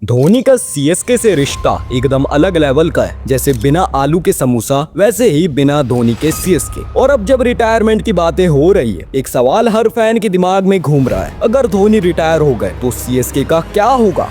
धोनी का सीएसके से रिश्ता एकदम अलग लेवल का है। जैसे बिना आलू के समोसा वैसे ही बिना धोनी के सीएसके। और अब जब रिटायरमेंट की बातें हो रही है, एक सवाल हर फैन के दिमाग में घूम रहा है, अगर धोनी रिटायर हो गए तो सीएसके का क्या होगा।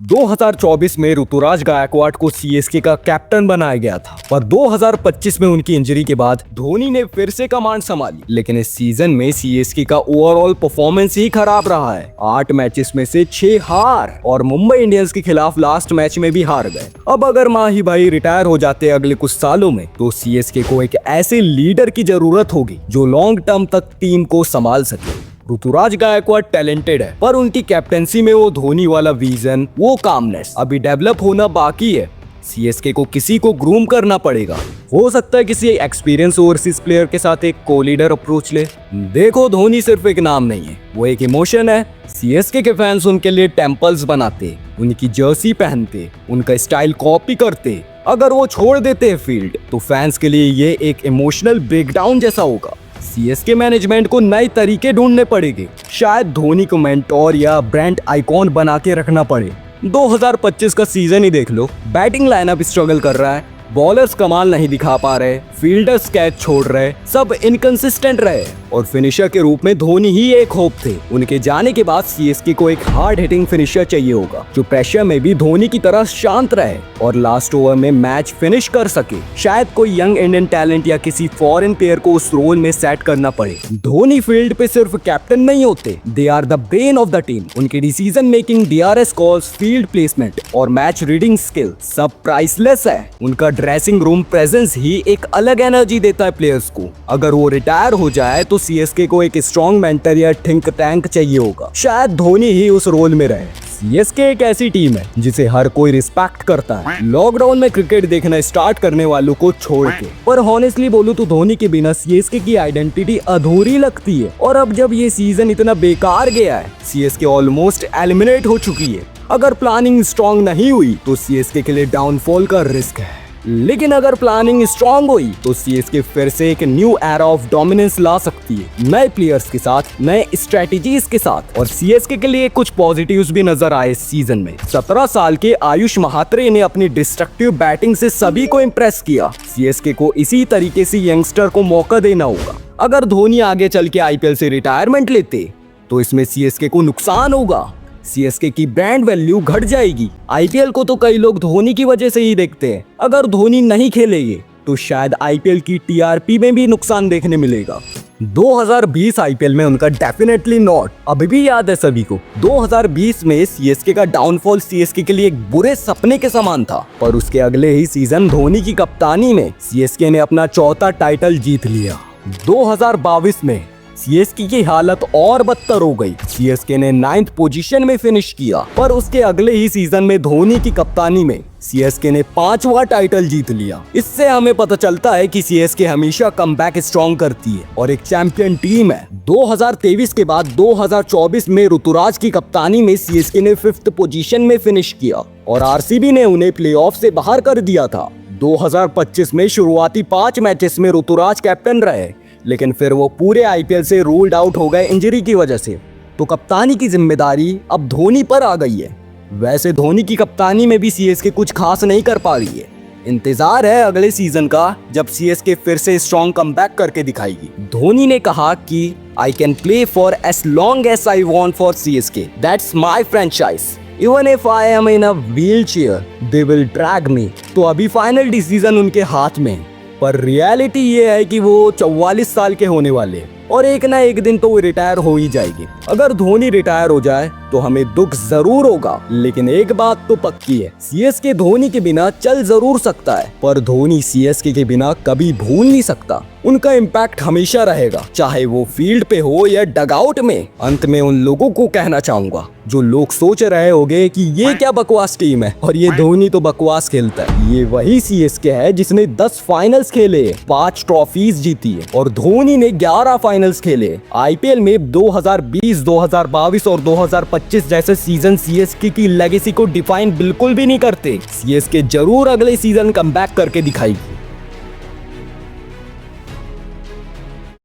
2024 में ऋतुराज गायकवाड को सीएसके का कैप्टन बनाया गया था, पर 2025 में उनकी इंजरी के बाद धोनी ने फिर से कमांड संभाली। लेकिन इस सीजन में सीएसके का ओवरऑल परफॉर्मेंस ही खराब रहा है। 8 मैचेस में से 6 हार और मुंबई इंडियंस के खिलाफ लास्ट मैच में भी हार गए। अब अगर माही भाई रिटायर हो जाते अगले कुछ सालों में, तो सीएसके को एक ऐसे लीडर की जरूरत होगी जो लॉन्ग टर्म तक टीम को संभाल सके। ऋतुराज गायकवाड टैलेंटेड है, पर उनकी कैप्टेंसी में वो धोनी वाला विजन, वो कामनेस अभी डेवलप होना बाकी है। सीएसके को किसी को ग्रूम करना पड़ेगा। हो सकता है किसी एक्सपीरियंस ओवरसीज प्लेयर के साथ एक को लीडर अप्रोच ले। देखो, धोनी सिर्फ एक नाम नहीं है, वो एक इमोशन है। सीएसके के फैंस उनके लिए टेम्पल्स बनाते, उनकी जर्सी पहनते, उनका स्टाइल कॉपी करते। अगर वो छोड़ देते हैं फील्ड, तो फैंस के लिए ये एक इमोशनल ब्रेकडाउन जैसा होगा। सीएसके मैनेजमेंट को नए तरीके ढूंढने पड़ेंगे। शायद धोनी को मेंटोर या ब्रांड आइकॉन बना के रखना पड़े। 2025 का सीजन ही देख लो, बैटिंग लाइनअप स्ट्रगल कर रहा है, बॉलर्स कमाल नहीं दिखा पा रहे, फील्डर्स कैच छोड़ रहे, सब इनकंसिस्टेंट रहे। और फिनिशर के रूप में धोनी ही एक होप थे। उनके जाने के बाद सीएसके को एक हार्ड हिटिंग फिनिशर चाहिए होगा, जो प्रेशर में भी धोनी की तरह शांत रहे और लास्ट ओवर में मैच फिनिश कर सके। शायद कोई यंग इंडियन टैलेंट या किसी फॉरेन प्लेयर को उस रोल में सेट करना पड़े। धोनी फील्ड पे सिर्फ कैप्टन नहीं होते, they are the brain of the team. उनकी decision making, DRS calls, field placement और मैच रीडिंग स्किल सब प्राइसलेस है। उनका ड्रेसिंग रूम प्रेजेंस ही एक अलग एनर्जी देता है प्लेयर्स को। अगर वो रिटायर हो जाए तो सीएसके को एक स्ट्रॉन्ग मेंटर या थिंक टैंक चाहिए होगा। शायद धोनी ही उस रोल में रहे। सीएसके एक ऐसी टीम है जिसे हर कोई रिस्पेक्ट करता है, लॉकडाउन में क्रिकेट देखना स्टार्ट करने वालों को छोड़ के। पर हॉनेस्टली बोलूं तो धोनी के बिना सीएसके की आइडेंटिटी अधूरी लगती है। और अब जब ये सीजन इतना बेकार गया है, सीएसके ऑलमोस्ट एलिमिनेट हो चुकी है। अगर प्लानिंग स्ट्रॉन्ग नहीं हुई तो सीएसके के लिए डाउनफॉल का रिस्क है। लेकिन अगर प्लानिंग स्ट्रॉन्ग हुई तो सीएसके फिर से एक न्यू एरा ऑफ डोमिनेंस ला सकती है, नए प्लेयर्स के साथ, नए स्ट्रेटजीज के साथ। और सीएसके के लिए कुछ पॉजिटिव्स भी नजर आए इस सीजन में। 17 साल के आयुष महात्रे ने अपनी डिस्ट्रक्टिव बैटिंग से सभी को इम्प्रेस किया। सीएसके को इसी तरीके से यंगस्टर को मौका देना होगा। अगर धोनी आगे चल के आईपीएल से रिटायरमेंट लेते तो इसमें सीएसके को नुकसान होगा। सीएसके की ब्रांड वैल्यू घट जाएगी। आईपीएल को तो कई लोग धोनी की वजह से ही देखते हैं। अगर धोनी नहीं खेलेंगे तो शायद आईपीएल की टीआरपी में भी नुकसान देखने मिलेगा। 2020 आईपीएल में उनका डेफिनेटली नॉट अभी भी याद है सभी को। 2020 में सीएसके का डाउनफॉल सीएसके के लिए एक बुरे सपने के समान था, पर उसके अगले ही सीजन धोनी की कप्तानी में सीएसके ने अपना 4था टाइटल जीत लिया। 2022 में सीएसके की हालत और बदतर हो गई। सीएसके ने 9th पोजीशन में फिनिश किया, पर उसके अगले ही सीजन में धोनी की कप्तानी में सीएसके ने 5वां टाइटल जीत लिया। इससे हमें पता चलता है कि सीएसके हमेशा कमबैक स्ट्रॉन्ग करती है और एक चैंपियन टीम है। 2023 के बाद 2024 में ऋतुराज की कप्तानी में सीएसके ने 5th पोजीशन में फिनिश किया और आरसीबी ने उन्हें प्लेऑफ से बाहर कर दिया था। 2025 में शुरुआती 5 मैचेस में ऋतुराज कैप्टन रहे, लेकिन फिर वो पूरे आईपीएल से रूल्ड आउट हो गए इंजरी की वजह से। तो कप्तानी की जिम्मेदारी अब धोनी पर आ गई है। वैसे धोनी की कप्तानी में भी सीएसके कुछ खास नहीं कर पा रही है। इंतजार है अगले सीजन का, जब सीएसके फिर से स्ट्रॉन्ग कमबैक करके दिखाएगी। धोनी ने कहा कि I can play for as long as I want for CSK, that's my franchise, even if I am in a wheelchair they will drag me. तो अभी फाइनल डिसीजन उनके हाथ में, पर रियलिटी ये है कि वो 44 साल के होने वाले और एक ना एक दिन तो वो रिटायर हो ही जाएगी। अगर धोनी रिटायर हो जाए तो हमें दुख जरूर होगा, लेकिन एक बात तो पक्की है, सीएसके धोनी के बिना चल जरूर सकता है, पर धोनी सीएसके के बिना कभी भूल नहीं सकता। उनका इम्पैक्ट हमेशा रहेगा, चाहे वो फील्ड पे हो या डगआउट में। अंत में उन लोगों को कहना चाहूंगा जो लोग सोच रहे होंगे कि ये क्या बकवास टीम है और ये धोनी तो बकवास खेलता है, ये वही सीएसके है जिसने 10 फाइनल्स खेले, 5 ट्रॉफीज जीती है और धोनी ने 11 फाइनल्स खेले। आईपीएल में 2020, 2022 और 2025 जैसे सीजन सीएसके की लेगेसी को डिफाइन बिल्कुल भी नहीं करते। सीएसके जरूर अगले सीजन कमबैक करके दिखाएगी।